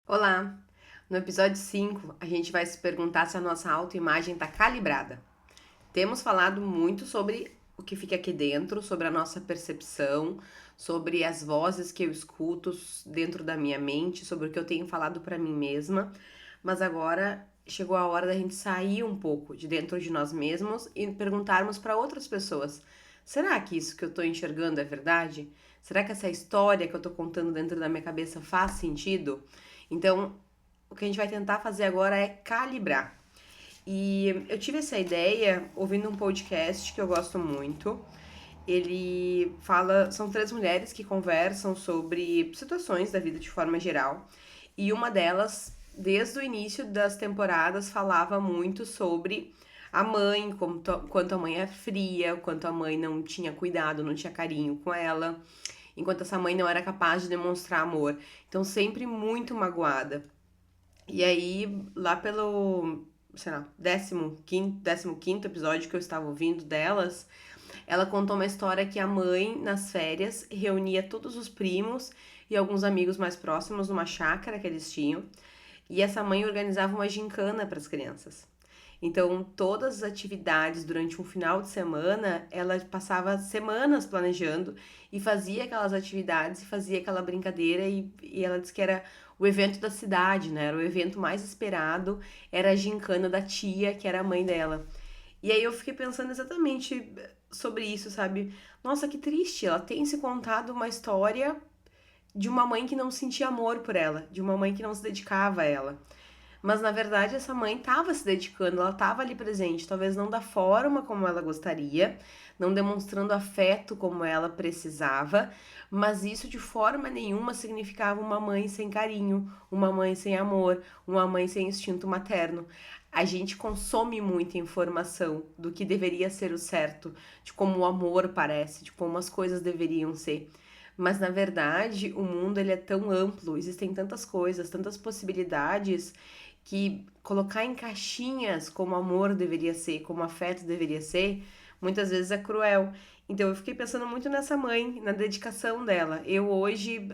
Olá! No episódio 5, a gente vai se perguntar se a nossa autoimagem está calibrada. Temos falado muito sobre o que fica aqui dentro, sobre a nossa percepção, sobre as vozes que eu escuto dentro da minha mente, sobre o que eu tenho falado para mim mesma, mas agora chegou a hora da gente sair um pouco de dentro de nós mesmos e perguntarmos para outras pessoas: será que isso que eu estou enxergando é verdade? Será que essa história que eu estou contando dentro da minha cabeça faz sentido? Então, o que a gente vai tentar fazer agora é calibrar. E eu tive essa ideia ouvindo um podcast que eu gosto muito. Ele fala, são três mulheres que conversam sobre situações da vida de forma geral. E uma delas, desde o início das temporadas, falava muito sobre a mãe, quanto a mãe é fria, quanto a mãe não tinha cuidado, não tinha carinho com ela, enquanto essa mãe não era capaz de demonstrar amor. Então, sempre muito magoada. E aí, lá pelo, sei lá, 15º episódio que eu estava ouvindo delas, ela contou uma história que a mãe, nas férias, reunia todos os primos e alguns amigos mais próximos numa chácara que eles tinham. E essa mãe organizava uma gincana para as crianças. Então, todas as atividades durante um final de semana, ela passava semanas planejando e fazia aquelas atividades e fazia aquela brincadeira. E ela disse que era o evento da cidade, né? Era o evento mais esperado, era a gincana da tia, que era a mãe dela. E aí eu fiquei pensando exatamente sobre isso, sabe? Nossa, que triste, ela tem se contado uma história de uma mãe que não sentia amor por ela, de uma mãe que não se dedicava a ela. Mas na verdade essa mãe estava se dedicando, ela estava ali presente, talvez não da forma como ela gostaria, não demonstrando afeto como ela precisava, mas isso de forma nenhuma significava uma mãe sem carinho, uma mãe sem amor, uma mãe sem instinto materno. A gente consome muita informação do que deveria ser o certo, de como o amor parece, de como as coisas deveriam ser. Mas na verdade, o mundo ele é tão amplo, existem tantas coisas, tantas possibilidades que colocar em caixinhas como amor deveria ser, como afeto deveria ser, muitas vezes é cruel. Então eu fiquei pensando muito nessa mãe, na dedicação dela. Eu hoje,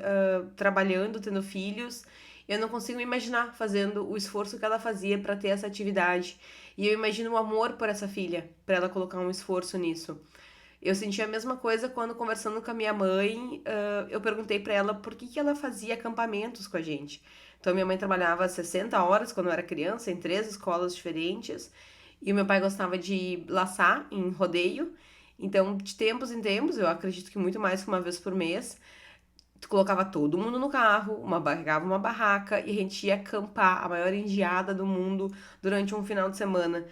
trabalhando, tendo filhos, eu não consigo me imaginar fazendo o esforço que ela fazia para ter essa atividade. E eu imagino o amor por essa filha, para ela colocar um esforço nisso. Eu senti a mesma coisa quando, conversando com a minha mãe, eu perguntei pra ela por que ela fazia acampamentos com a gente. Então, minha mãe trabalhava 60 horas quando eu era criança, em três escolas diferentes, e o meu pai gostava de laçar em rodeio. Então, de tempos em tempos, eu acredito que muito mais que uma vez por mês, tu colocava todo mundo no carro, pegava uma barraca e a gente ia acampar a maior engeada do mundo durante um final de semana.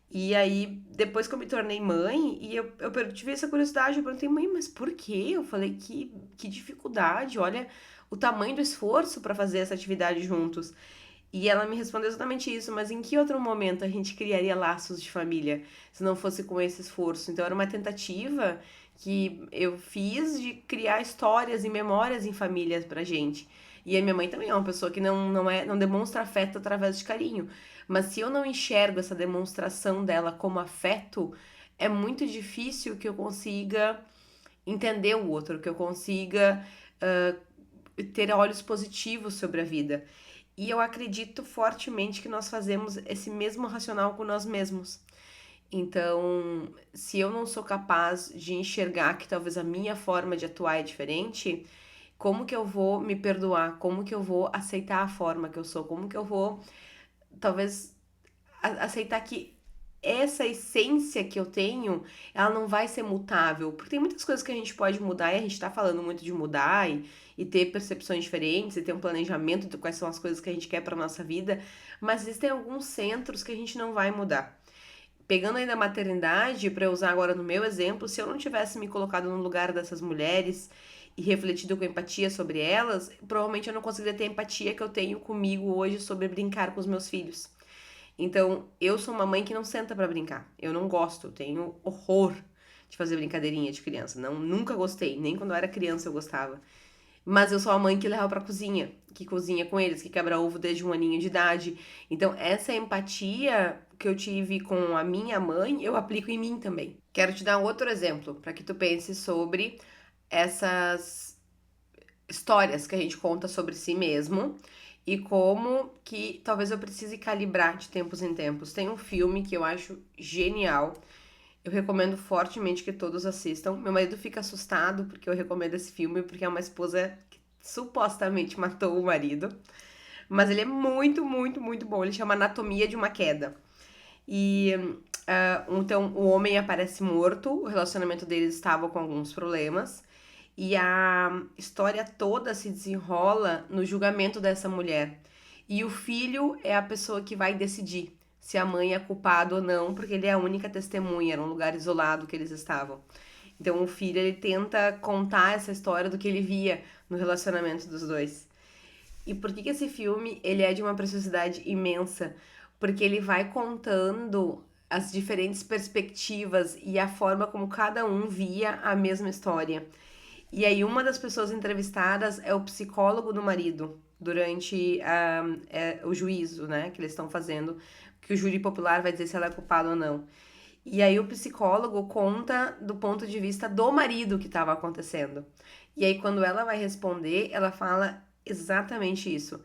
E aí, depois que eu me tornei mãe, eu tive essa curiosidade, eu perguntei, mãe, mas por quê? Eu falei, que dificuldade, olha o tamanho do esforço para fazer essa atividade juntos. E ela me respondeu exatamente isso, mas em que outro momento a gente criaria laços de família se não fosse com esse esforço? Então era uma tentativa que eu fiz de criar histórias e memórias em famílias pra gente. E a minha mãe também é uma pessoa que não demonstra afeto através de carinho. Mas se eu não enxergo essa demonstração dela como afeto, é muito difícil que eu consiga entender o outro, que eu consiga ter olhos positivos sobre a vida. E eu acredito fortemente que nós fazemos esse mesmo racional com nós mesmos. Então, se eu não sou capaz de enxergar que talvez a minha forma de atuar é diferente, como que eu vou me perdoar? Como que eu vou aceitar a forma que eu sou? Como que eu vou, talvez, aceitar que essa essência que eu tenho, ela não vai ser mutável, porque tem muitas coisas que a gente pode mudar e a gente tá falando muito de mudar e ter percepções diferentes e ter um planejamento de quais são as coisas que a gente quer para nossa vida, mas existem alguns centros que a gente não vai mudar. Pegando ainda a maternidade, para eu usar agora no meu exemplo, se eu não tivesse me colocado no lugar dessas mulheres e refletido com empatia sobre elas, provavelmente eu não conseguiria ter a empatia que eu tenho comigo hoje sobre brincar com os meus filhos. Então, eu sou uma mãe que não senta pra brincar. Eu não gosto, eu tenho horror de fazer brincadeirinha de criança. Não, nunca gostei, nem quando eu era criança eu gostava. Mas eu sou a mãe que leva pra cozinha, que cozinha com eles, que quebra ovo desde um aninho de idade. Então, essa empatia que eu tive com a minha mãe, eu aplico em mim também. Quero te dar outro exemplo para que tu pense sobre essas histórias que a gente conta sobre si mesmo e como que talvez eu precise calibrar de tempos em tempos. Tem um filme que eu acho genial, eu recomendo fortemente que todos assistam. Meu marido fica assustado porque eu recomendo esse filme, porque é uma esposa que supostamente matou o marido. Mas ele é muito, muito, muito bom. Ele chama Anatomia de uma Queda. E então o homem aparece morto, o relacionamento deles estava com alguns problemas. E a história toda se desenrola no julgamento dessa mulher. E o filho é a pessoa que vai decidir se a mãe é culpada ou não, porque ele é a única testemunha, era um lugar isolado que eles estavam. Então o filho ele tenta contar essa história do que ele via no relacionamento dos dois. E por que que esse filme ele é de uma preciosidade imensa? Porque ele vai contando as diferentes perspectivas e a forma como cada um via a mesma história. E aí uma das pessoas entrevistadas é o psicólogo do marido durante o juízo, né, que eles estão fazendo, que o júri popular vai dizer se ela é culpada ou não. E aí o psicólogo conta do ponto de vista do marido que estava acontecendo. E aí quando ela vai responder, ela fala exatamente isso.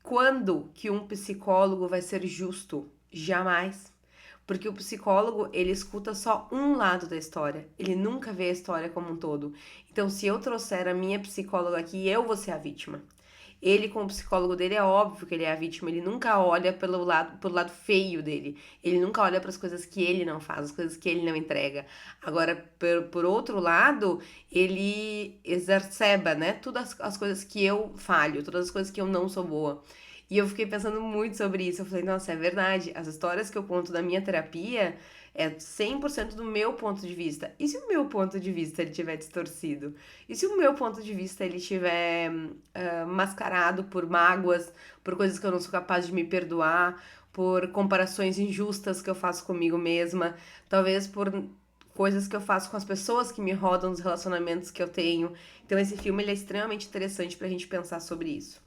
Quando que um psicólogo vai ser justo? Jamais. Porque o psicólogo, ele escuta só um lado da história. Ele nunca vê a história como um todo. Então, se eu trouxer a minha psicóloga aqui, eu vou ser a vítima. Ele, com o psicólogo dele, é óbvio que ele é a vítima. Ele nunca olha pelo lado feio dele. Ele nunca olha para as coisas que ele não faz, as coisas que ele não entrega. Agora, por outro lado, ele exacerba, né? Todas as coisas que eu falho, todas as coisas que eu não sou boa. E eu fiquei pensando muito sobre isso. Eu falei, nossa, é verdade. As histórias que eu conto da minha terapia é 100% do meu ponto de vista. E se o meu ponto de vista ele tiver distorcido? E se o meu ponto de vista ele tiver mascarado por mágoas, por coisas que eu não sou capaz de me perdoar, por comparações injustas que eu faço comigo mesma, talvez por coisas que eu faço com as pessoas que me rodam, nos relacionamentos que eu tenho. Então esse filme ele é extremamente interessante pra gente pensar sobre isso.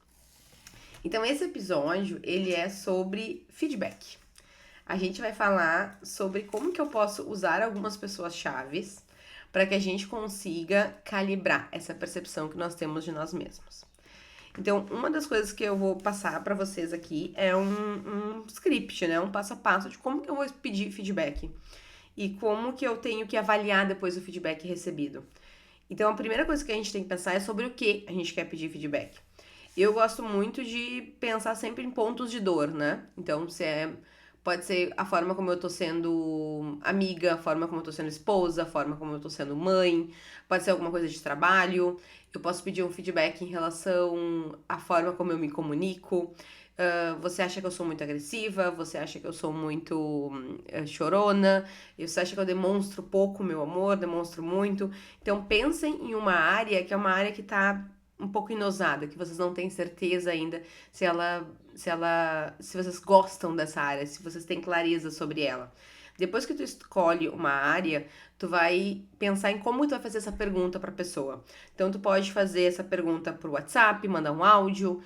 Então esse episódio, ele é sobre feedback. A gente vai falar sobre como que eu posso usar algumas pessoas chaves para que a gente consiga calibrar essa percepção que nós temos de nós mesmos. Então, uma das coisas que eu vou passar para vocês aqui é um script, né? Um passo a passo de como que eu vou pedir feedback e como que eu tenho que avaliar depois o feedback recebido. Então, a primeira coisa que a gente tem que pensar é sobre o que a gente quer pedir feedback. Eu gosto muito de pensar sempre em pontos de dor, né? Então, pode ser a forma como eu tô sendo amiga, a forma como eu tô sendo esposa, a forma como eu tô sendo mãe, pode ser alguma coisa de trabalho. Eu posso pedir um feedback em relação à forma como eu me comunico. Você acha que eu sou muito agressiva? Você acha que eu sou muito chorona? Você acha que eu demonstro pouco meu amor? Demonstro muito? Então, pensem em uma área que é uma área que tá um pouco inosada, que vocês não têm certeza ainda se vocês gostam dessa área, se vocês têm clareza sobre ela. Depois que tu escolhe uma área, tu vai pensar em como tu vai fazer essa pergunta para a pessoa. Então, tu pode fazer essa pergunta por WhatsApp, mandar um áudio.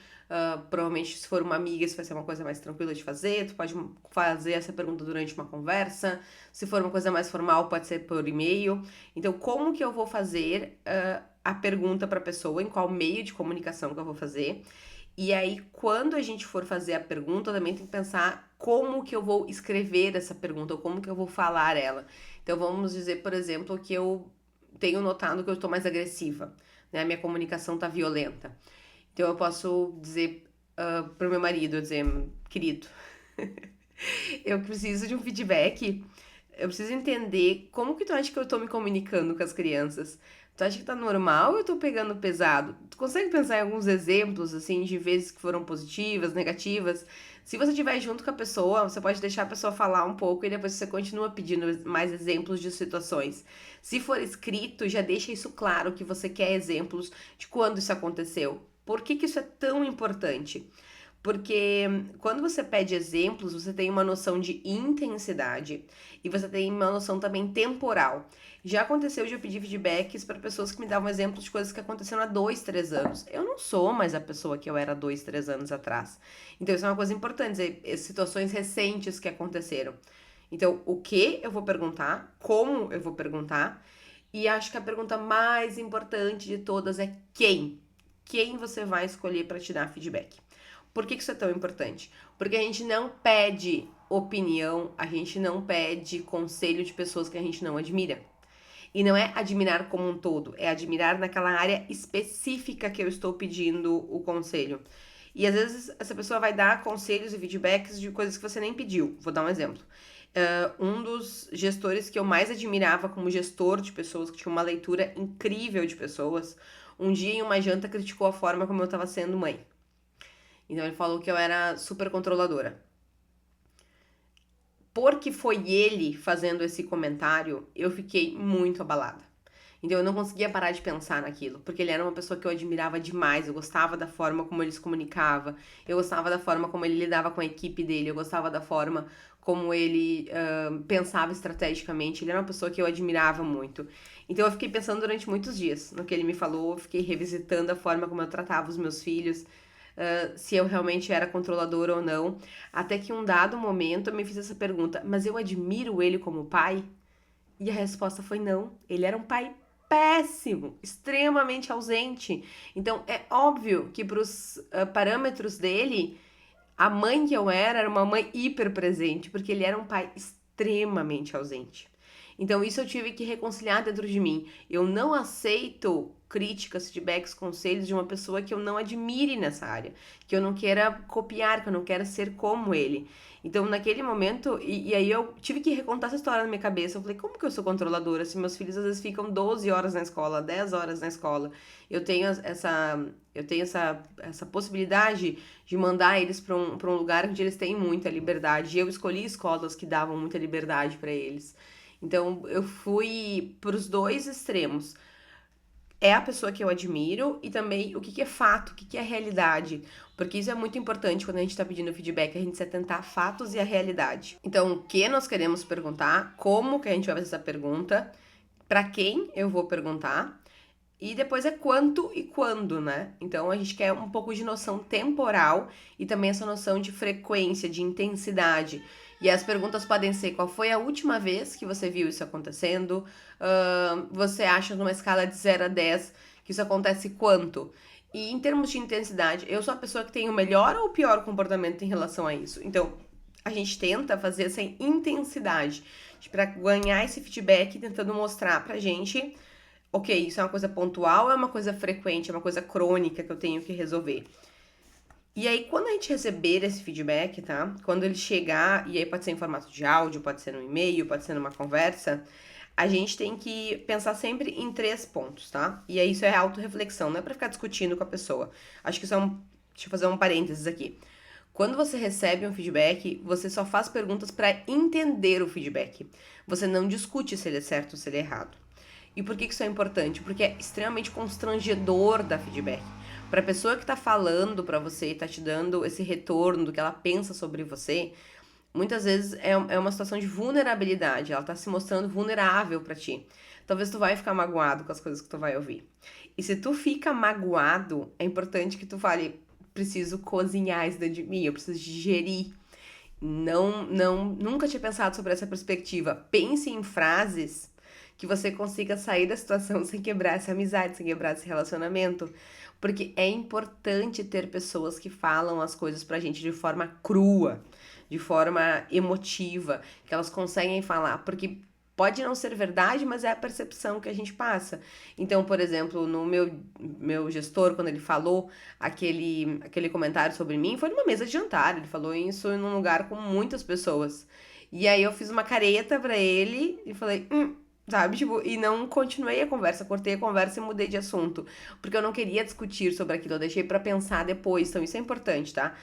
Provavelmente, se for uma amiga, isso vai ser uma coisa mais tranquila de fazer. Tu pode fazer essa pergunta durante uma conversa. Se for uma coisa mais formal, pode ser por e-mail. Então, como que eu vou fazer a pergunta para a pessoa, em qual meio de comunicação que eu vou fazer? E aí, quando a gente for fazer a pergunta, eu também tem que pensar como que eu vou escrever essa pergunta, ou como que eu vou falar ela. Então, vamos dizer, por exemplo, que eu tenho notado que eu estou mais agressiva, né? A minha comunicação tá violenta. Então, eu posso dizer pro meu marido, dizer, querido, eu preciso de um feedback. Eu preciso entender como que tu acha que eu tô me comunicando com as crianças. Tu acha que tá normal ou eu tô pegando pesado? Tu consegue pensar em alguns exemplos, assim, de vezes que foram positivas, negativas? Se você estiver junto com a pessoa, você pode deixar a pessoa falar um pouco e depois você continua pedindo mais exemplos de situações. Se for escrito, já deixa isso claro que você quer exemplos de quando isso aconteceu. Por que que isso é tão importante? Porque quando você pede exemplos, você tem uma noção de intensidade e você tem uma noção também temporal. Já aconteceu de eu pedir feedbacks para pessoas que me davam exemplos de coisas que aconteceram há 2, 3 anos. Eu não sou mais a pessoa que eu era 2, 3 anos atrás. Então, isso é uma coisa importante, dizer, situações recentes que aconteceram. Então, o que eu vou perguntar, como eu vou perguntar, e acho que a pergunta mais importante de todas é quem. quem você vai escolher para te dar feedback. Por que isso é tão importante? Porque a gente não pede opinião, a gente não pede conselho de pessoas que a gente não admira. E não é admirar como um todo, é admirar naquela área específica que eu estou pedindo o conselho. E às vezes essa pessoa vai dar conselhos e feedbacks de coisas que você nem pediu. Vou dar um exemplo. Um dos gestores que eu mais admirava como gestor de pessoas, que tinha uma leitura incrível de pessoas, um dia em uma janta criticou a forma como eu estava sendo mãe. Então ele falou que eu era super controladora. Porque foi ele fazendo esse comentário, eu fiquei muito abalada. Então eu não conseguia parar de pensar naquilo, porque ele era uma pessoa que eu admirava demais, eu gostava da forma como ele se comunicava, eu gostava da forma como ele lidava com a equipe dele, eu gostava da forma como ele pensava estrategicamente, ele era uma pessoa que eu admirava muito. Então eu fiquei pensando durante muitos dias no que ele me falou, fiquei revisitando a forma como eu tratava os meus filhos, se eu realmente era controladora ou não, até que em um dado momento eu me fiz essa pergunta, mas eu admiro ele como pai? E a resposta foi não, ele era um pai péssimo, extremamente ausente. Então é óbvio que para os parâmetros dele, a mãe que eu era uma mãe hiper presente, porque ele era um pai extremamente ausente. Então isso eu tive que reconciliar dentro de mim. Eu não aceito críticas, feedbacks, conselhos de uma pessoa que eu não admire nessa área, que eu não queira copiar, que eu não queira ser como ele. Então, naquele momento, e aí eu tive que recontar essa história na minha cabeça. Eu falei, como que eu sou controladora? Se meus filhos às vezes ficam 12 horas na escola, 10 horas na escola, eu tenho essa possibilidade de mandar eles para um lugar onde eles têm muita liberdade. E eu escolhi escolas que davam muita liberdade para eles. Então, eu fui para os dois extremos. É a pessoa que eu admiro e também o que é fato, o que é realidade. Porque isso é muito importante quando a gente está pedindo feedback, a gente se atentar a fatos e a realidade. Então, o que nós queremos perguntar, como que a gente vai fazer essa pergunta, para quem eu vou perguntar, e depois é quanto e quando, né? Então a gente quer um pouco de noção temporal e também essa noção de frequência, de intensidade. E as perguntas podem ser: qual foi a última vez que você viu isso acontecendo? Você acha numa escala de 0 a 10 que isso acontece quanto? E em termos de intensidade, eu sou a pessoa que tem o melhor ou o pior comportamento em relação a isso. Então, a gente tenta fazer essa intensidade para ganhar esse feedback, tentando mostrar pra gente, ok, isso é uma coisa pontual, é uma coisa frequente, é uma coisa crônica que eu tenho que resolver. E aí, quando a gente receber esse feedback, tá? Quando ele chegar, e aí pode ser em formato de áudio, pode ser no e-mail, pode ser numa conversa, a gente tem que pensar sempre em 3 pontos, tá? E aí isso é autorreflexão, não é pra ficar discutindo com a pessoa. Acho que isso é Deixa eu fazer um parênteses aqui. Quando você recebe um feedback, você só faz perguntas para entender o feedback. Você não discute se ele é certo ou se ele é errado. E por que isso é importante? Porque é extremamente constrangedor dar feedback. Para a pessoa que está falando para você e está te dando esse retorno do que ela pensa sobre você, muitas vezes é uma situação de vulnerabilidade. Ela está se mostrando vulnerável para ti. Talvez tu vai ficar magoado com as coisas que tu vai ouvir. E se tu fica magoado, é importante que tu fale: preciso cozinhar isso dentro de mim, eu preciso digerir. Nunca tinha pensado sobre essa perspectiva. Pense em frases que você consiga sair da situação sem quebrar essa amizade, sem quebrar esse relacionamento. Porque é importante ter pessoas que falam as coisas pra gente de forma crua, de forma emotiva, que elas conseguem falar. Porque pode não ser verdade, mas é a percepção que a gente passa. Então, por exemplo, no meu gestor, quando ele falou aquele comentário sobre mim, foi numa mesa de jantar. Ele falou isso num lugar com muitas pessoas. E aí eu fiz uma careta pra ele e falei, sabe? Tipo, e não continuei a conversa, cortei a conversa e mudei de assunto. Porque eu não queria discutir sobre aquilo, eu deixei pra pensar depois. Então, isso é importante, tá?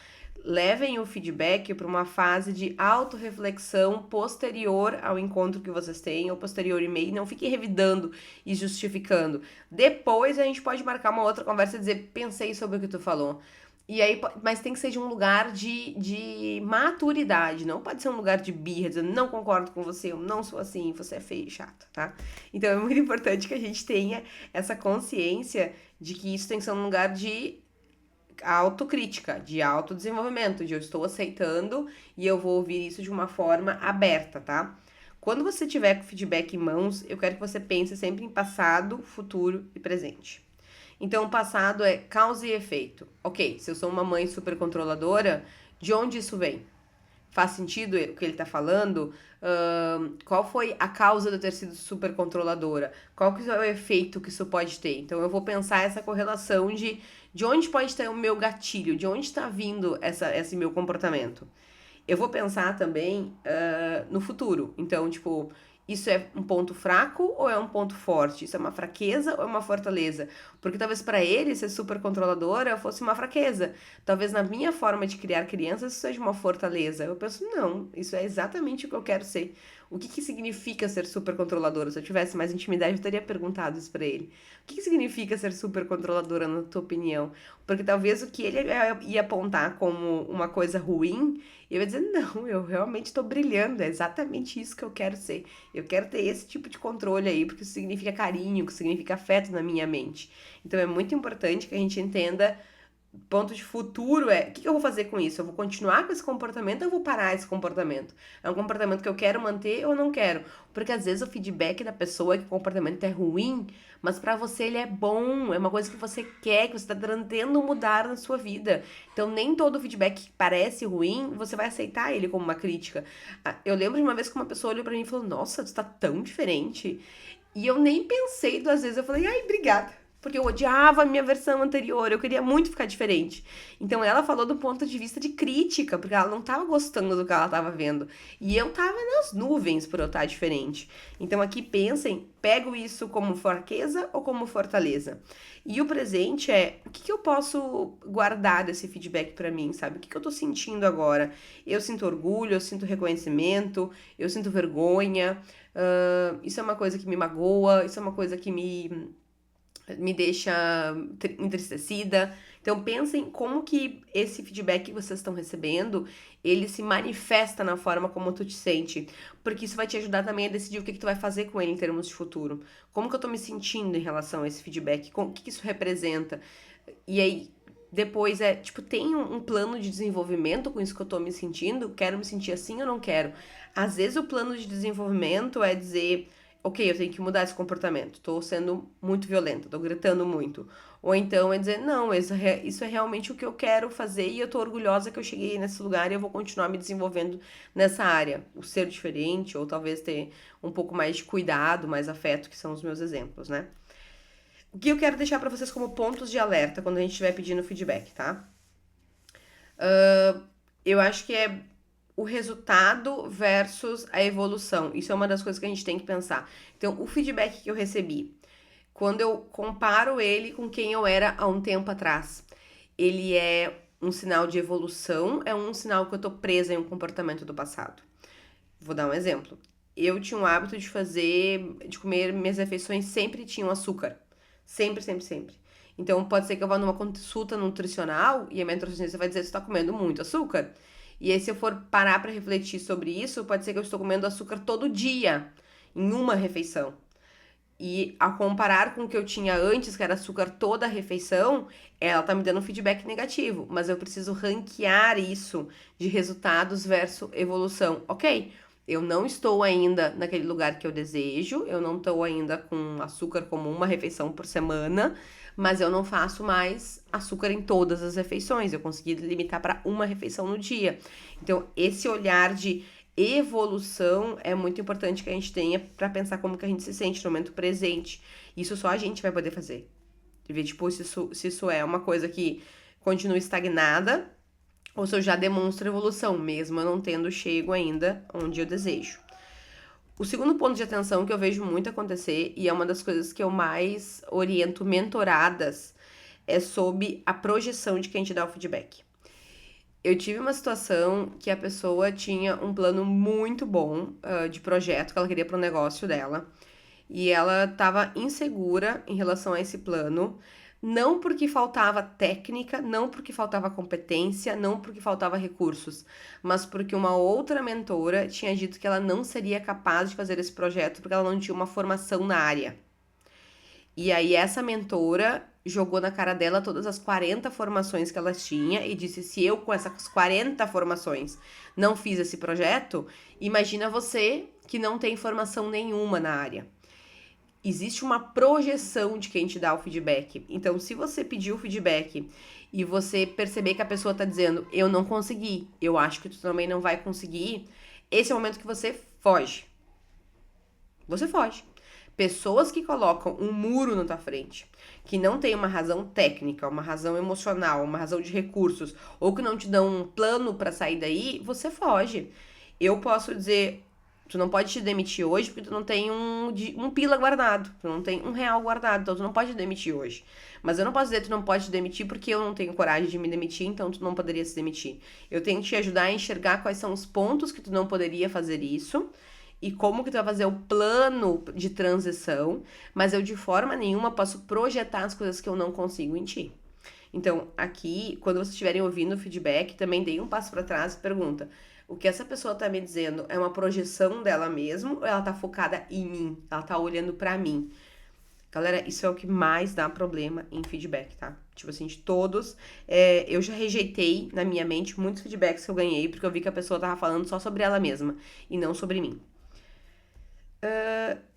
Levem o feedback para uma fase de autorreflexão posterior ao encontro que vocês têm, ou posterior e-mail. Não fiquem revidando e justificando. Depois a gente pode marcar uma outra conversa e dizer, pensei sobre o que tu falou. E aí, mas tem que ser de um lugar de maturidade, não pode ser um lugar de birra, dizendo, não concordo com você, eu não sou assim, você é feio e chato, tá? Então é muito importante que a gente tenha essa consciência de que isso tem que ser um lugar de autocrítica, de autodesenvolvimento, de eu estou aceitando e eu vou ouvir isso de uma forma aberta, tá? Quando você tiver com feedback em mãos, eu quero que você pense sempre em passado, futuro e presente. Então, o passado é causa e efeito. Ok, se eu sou uma mãe super controladora, de onde isso vem? Faz sentido o que ele tá falando? Qual foi a causa de eu ter sido super controladora? Qual que é o efeito que isso pode ter? Então, eu vou pensar essa correlação de onde pode ter o meu gatilho, de onde está vindo esse meu comportamento. Eu vou pensar também no futuro. Então, tipo, isso é um ponto fraco ou é um ponto forte? Isso é uma fraqueza ou é uma fortaleza? Porque talvez para ele ser super controladora fosse uma fraqueza. Talvez na minha forma de criar crianças isso seja uma fortaleza. Eu penso, não, isso é exatamente o que eu quero ser. O que significa ser super controladora? Se eu tivesse mais intimidade, eu teria perguntado isso para ele. O que significa ser super controladora, na tua opinião? Porque talvez o que ele ia apontar como uma coisa ruim, eu ia dizer, não, eu realmente estou brilhando, é exatamente isso que eu quero ser. Eu quero ter esse tipo de controle aí, porque isso significa carinho, que significa afeto na minha mente. Então é muito importante que a gente entenda ponto de futuro o que eu vou fazer com isso? Eu vou continuar com esse comportamento ou eu vou parar esse comportamento? É um comportamento que eu quero manter ou não quero? Porque às vezes o feedback da pessoa é que o comportamento é ruim, mas para você ele é bom, é uma coisa que você quer, que você tá tentando mudar na sua vida. Então nem todo feedback que parece ruim, você vai aceitar ele como uma crítica. Eu lembro de uma vez que uma pessoa olhou para mim e falou: "Nossa, tu tá tão diferente". E eu nem pensei duas vezes, eu falei: "Ai, obrigada". Porque eu odiava a minha versão anterior, eu queria muito ficar diferente. Então ela falou do ponto de vista de crítica, porque ela não tava gostando do que ela tava vendo. E eu tava nas nuvens por eu estar diferente. Então aqui pensem, pego isso como fraqueza ou como fortaleza? E o presente é, o que eu posso guardar desse feedback pra mim, sabe? O que eu tô sentindo agora? Eu sinto orgulho, eu sinto reconhecimento, eu sinto vergonha. Isso é uma coisa que me magoa, isso é uma coisa que me deixa entristecida. Então pensem como que esse feedback que vocês estão recebendo, ele se manifesta na forma como tu te sente, porque isso vai te ajudar também a decidir o que tu vai fazer com ele em termos de futuro. Como que eu tô me sentindo em relação a esse feedback? O que isso representa? E aí depois tipo, tem um plano de desenvolvimento com isso que eu tô me sentindo? Quero me sentir assim ou não quero? Às vezes o plano de desenvolvimento é dizer, ok, eu tenho que mudar esse comportamento, tô sendo muito violenta, tô gritando muito. Ou então é dizer, não, isso é realmente o que eu quero fazer e eu tô orgulhosa que eu cheguei nesse lugar e eu vou continuar me desenvolvendo nessa área. O ser diferente, ou talvez ter um pouco mais de cuidado, mais afeto, que são os meus exemplos, né? O que eu quero deixar pra vocês como pontos de alerta quando a gente estiver pedindo feedback, tá? Eu acho que é o resultado versus a evolução. Isso é uma das coisas que a gente tem que pensar. Então, o feedback que eu recebi, quando eu comparo ele com quem eu era há um tempo atrás, ele é um sinal de evolução, é um sinal que eu tô presa em um comportamento do passado. Vou dar um exemplo. Eu tinha um hábito de comer minhas refeições sempre tinham açúcar. Sempre, sempre, sempre. Então pode ser que eu vá numa consulta nutricional e a minha nutricionista vai dizer que você está comendo muito açúcar. E aí, se eu for parar para refletir sobre isso, pode ser que eu estou comendo açúcar todo dia, em uma refeição. E a comparar com o que eu tinha antes, que era açúcar toda a refeição, ela tá me dando um feedback negativo. Mas eu preciso ranquear isso de resultados versus evolução. Ok, eu não estou ainda naquele lugar que eu desejo, eu não estou ainda com açúcar como uma refeição por semana, mas eu não faço mais açúcar em todas as refeições. Eu consegui limitar para uma refeição no dia. Então, esse olhar de evolução é muito importante que a gente tenha para pensar como que a gente se sente no momento presente. Isso só a gente vai poder fazer. De ver, tipo, se isso é uma coisa que continua estagnada ou se eu já demonstro evolução, mesmo eu não tendo chego ainda onde eu desejo. O segundo ponto de atenção que eu vejo muito acontecer, e é uma das coisas que eu mais oriento mentoradas, é sobre a projeção de quem te dá o feedback. Eu tive uma situação que a pessoa tinha um plano muito bom de projeto que ela queria para o negócio dela. E ela estava insegura em relação a esse plano, não porque faltava técnica, não porque faltava competência, não porque faltava recursos, mas porque uma outra mentora tinha dito que ela não seria capaz de fazer esse projeto porque ela não tinha uma formação na área. E aí essa mentora jogou na cara dela todas as 40 formações que ela tinha e disse: se eu com essas 40 formações não fiz esse projeto, imagina você que não tem formação nenhuma na área. existe uma projeção de quem te dá o feedback. Então, se você pedir o feedback e você perceber que a pessoa tá dizendo, eu não consegui, eu acho que tu também não vai conseguir, esse é o momento que você foge. Você foge. Pessoas que colocam um muro na tua frente, que não tem uma razão técnica, uma razão emocional, uma razão de recursos, ou que não te dão um plano pra sair daí, você foge. Eu posso dizer, tu não pode te demitir hoje porque tu não tem um pila guardado, tu não tem R$ 1 guardado, então tu não pode te demitir hoje. Mas eu não posso dizer que tu não pode te demitir porque eu não tenho coragem de me demitir, então tu não poderia se demitir. Eu tenho que te ajudar a enxergar quais são os pontos que tu não poderia fazer isso e como que tu vai fazer o plano de transição, mas eu de forma nenhuma posso projetar as coisas que eu não consigo em ti. Então, aqui, quando vocês estiverem ouvindo o feedback, também dei um passo para trás e pergunta: o que essa pessoa tá me dizendo é uma projeção dela mesmo ou ela tá focada em mim? Ela tá olhando para mim? Galera, isso é o que mais dá problema em feedback, tá? Tipo assim, de todos. Eu já rejeitei na minha mente muitos feedbacks que eu ganhei porque eu vi que a pessoa tava falando só sobre ela mesma e não sobre mim.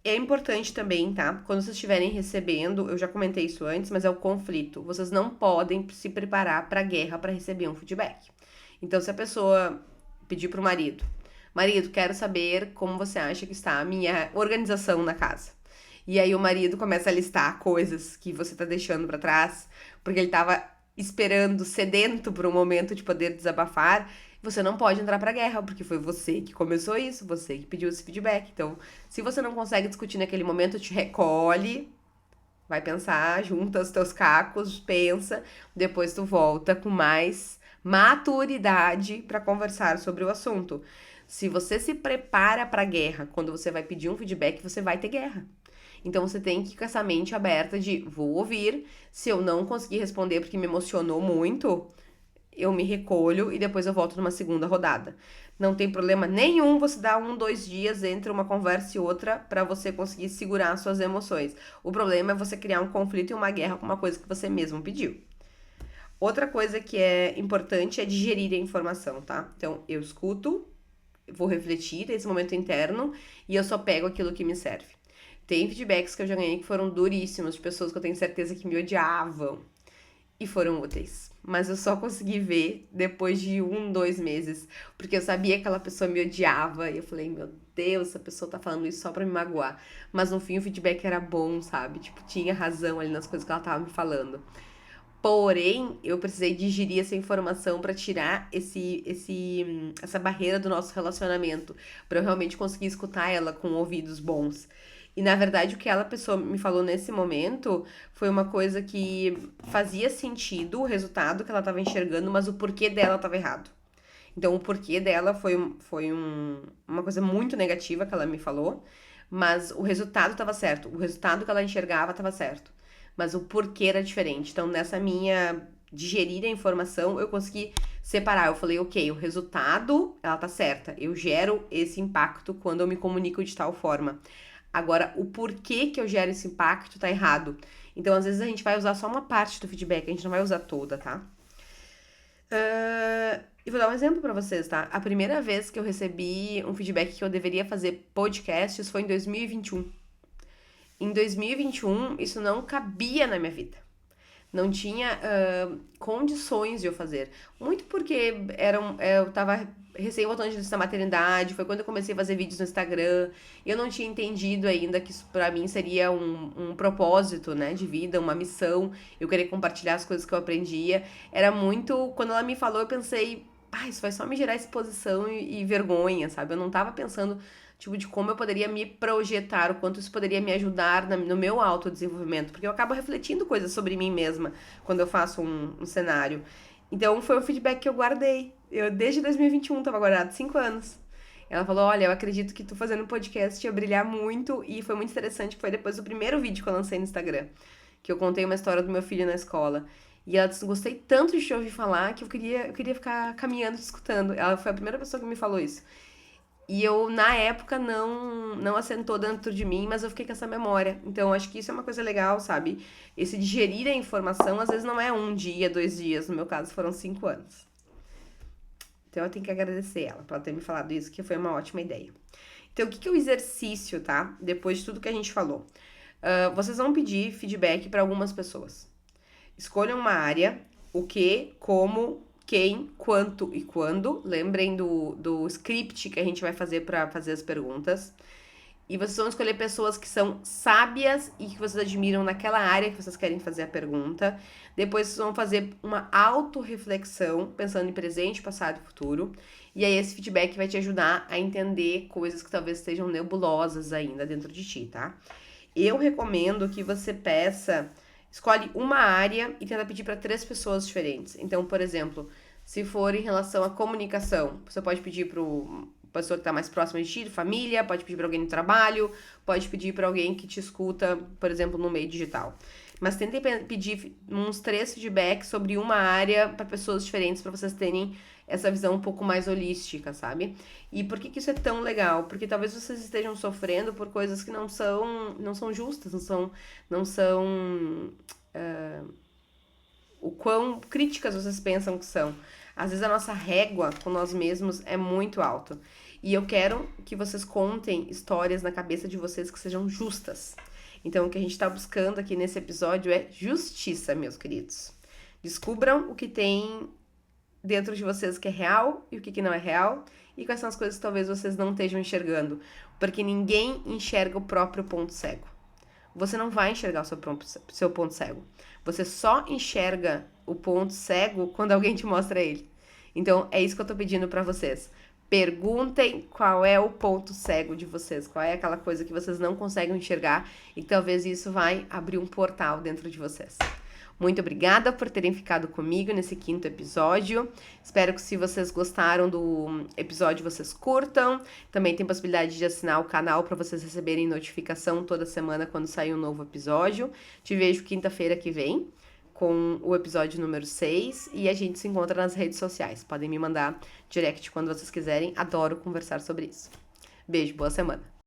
É importante também, tá? Quando vocês estiverem recebendo, eu já comentei isso antes, mas é o conflito. Vocês não podem se preparar pra guerra pra receber um feedback. Então, se a pessoa pedir pro marido, quero saber como você acha que está a minha organização na casa. E aí o marido começa a listar coisas que você tá deixando pra trás, porque ele tava esperando, sedento por um momento de poder desabafar. Você não pode entrar pra guerra, porque foi você que começou isso, você que pediu esse feedback. Então, se você não consegue discutir naquele momento, te recolhe, vai pensar, junta os teus cacos, pensa, depois tu volta com mais maturidade pra conversar sobre o assunto. Se você se prepara pra guerra, quando você vai pedir um feedback, você vai ter guerra. Então você tem que ir com essa mente aberta de vou ouvir, se eu não conseguir responder porque me emocionou muito, eu me recolho e depois eu volto numa segunda rodada. Não tem problema nenhum você dar 2 dias entre uma conversa e outra pra você conseguir segurar suas emoções. O problema é você criar um conflito e uma guerra com uma coisa que você mesmo pediu. Outra coisa que é importante é digerir a informação, tá? Então, eu escuto, vou refletir esse momento interno e eu só pego aquilo que me serve. Tem feedbacks que eu já ganhei que foram duríssimos, de pessoas que eu tenho certeza que me odiavam e foram úteis. Mas eu só consegui ver depois de 2 meses, porque eu sabia que aquela pessoa me odiava e eu falei, meu Deus, essa pessoa tá falando isso só pra me magoar. Mas no fim o feedback era bom, sabe? Tipo, tinha razão ali nas coisas que ela tava me falando. Porém, eu precisei digerir essa informação pra tirar essa barreira do nosso relacionamento, pra eu realmente conseguir escutar ela com ouvidos bons. E na verdade, o que ela pessoa me falou nesse momento foi uma coisa que fazia sentido, o resultado que ela estava enxergando, mas o porquê dela estava errado. Então, o porquê dela foi uma coisa muito negativa que ela me falou, mas o resultado estava certo. O resultado que ela enxergava estava certo. Mas o porquê era diferente. Então, nessa minha digerir a informação, eu consegui separar. Eu falei, ok, o resultado, ela tá certa. Eu gero esse impacto quando eu me comunico de tal forma. Agora, o porquê que eu gero esse impacto tá errado. Então, às vezes, a gente vai usar só uma parte do feedback, a gente não vai usar toda, tá? E vou dar um exemplo pra vocês, tá? A primeira vez que eu recebi um feedback que eu deveria fazer podcasts foi em 2021. Em 2021, isso não cabia na minha vida. Não tinha condições de eu fazer. Muito porque eu tava recém voltando da maternidade, foi quando eu comecei a fazer vídeos no Instagram, e eu não tinha entendido ainda que isso pra mim seria um propósito, né, de vida, uma missão, eu querer compartilhar as coisas que eu aprendia. Era muito, quando ela me falou, eu pensei, isso vai só me gerar exposição e vergonha, sabe? Eu não tava pensando tipo, de como eu poderia me projetar, o quanto isso poderia me ajudar no meu autodesenvolvimento, porque eu acabo refletindo coisas sobre mim mesma quando eu faço um cenário. Então, foi um feedback que eu guardei. Eu, desde 2021, tava guardado 5 anos. Ela falou, olha, eu acredito que tu fazendo um podcast ia brilhar muito, e foi muito interessante, que foi depois do primeiro vídeo que eu lancei no Instagram, que eu contei uma história do meu filho na escola. E ela disse, gostei tanto de te ouvir falar, que eu queria ficar caminhando te escutando. Ela foi a primeira pessoa que me falou isso. E eu, na época, não assentou dentro de mim, mas eu fiquei com essa memória. Então, acho que isso é uma coisa legal, sabe? Esse digerir a informação, às vezes, não é 1 dia, 2 dias. No meu caso, foram 5 anos. Então, eu tenho que agradecer ela por ela ter me falado isso, que foi uma ótima ideia. Então, o que é o exercício, tá? Depois de tudo que a gente falou. Vocês vão pedir feedback para algumas pessoas. Escolham uma área, o que, como, quem, quanto e quando. Lembrem do script que a gente vai fazer para fazer as perguntas. E vocês vão escolher pessoas que são sábias e que vocês admiram naquela área que vocês querem fazer a pergunta. Depois vocês vão fazer uma autorreflexão, pensando em presente, passado e futuro. E aí esse feedback vai te ajudar a entender coisas que talvez estejam nebulosas ainda dentro de ti, tá? Eu recomendo que você escolhe uma área e tenta pedir para 3 pessoas diferentes. Então, por exemplo, se for em relação à comunicação, você pode pedir para pessoa que está mais próxima de ti, família, pode pedir para alguém no trabalho, pode pedir para alguém que te escuta, por exemplo, no meio digital. Mas tentem pedir uns 3 feedbacks sobre uma área para pessoas diferentes, para vocês terem essa visão um pouco mais holística, sabe? E por que isso é tão legal? Porque talvez vocês estejam sofrendo por coisas que não são justas, não são o quão críticas vocês pensam que são. Às vezes a nossa régua com nós mesmos é muito alta. E eu quero que vocês contem histórias na cabeça de vocês que sejam justas. Então, o que a gente está buscando aqui nesse episódio é justiça, meus queridos. Descubram o que tem dentro de vocês que é real e o que não é real. E quais são as coisas que talvez vocês não estejam enxergando. Porque ninguém enxerga o próprio ponto cego. Você não vai enxergar o seu ponto cego. Você só enxerga o ponto cego quando alguém te mostra ele. Então, é isso que eu tô pedindo pra vocês. Perguntem qual é o ponto cego de vocês, qual é aquela coisa que vocês não conseguem enxergar e que talvez isso vai abrir um portal dentro de vocês. Muito obrigada por terem ficado comigo nesse 5º episódio. Espero que se vocês gostaram do episódio, vocês curtam. Também tem possibilidade de assinar o canal para vocês receberem notificação toda semana quando sair um novo episódio. Te vejo quinta-feira que vem com o episódio número 6 e a gente se encontra nas redes sociais. Podem me mandar direct quando vocês quiserem. Adoro conversar sobre isso. Beijo, boa semana.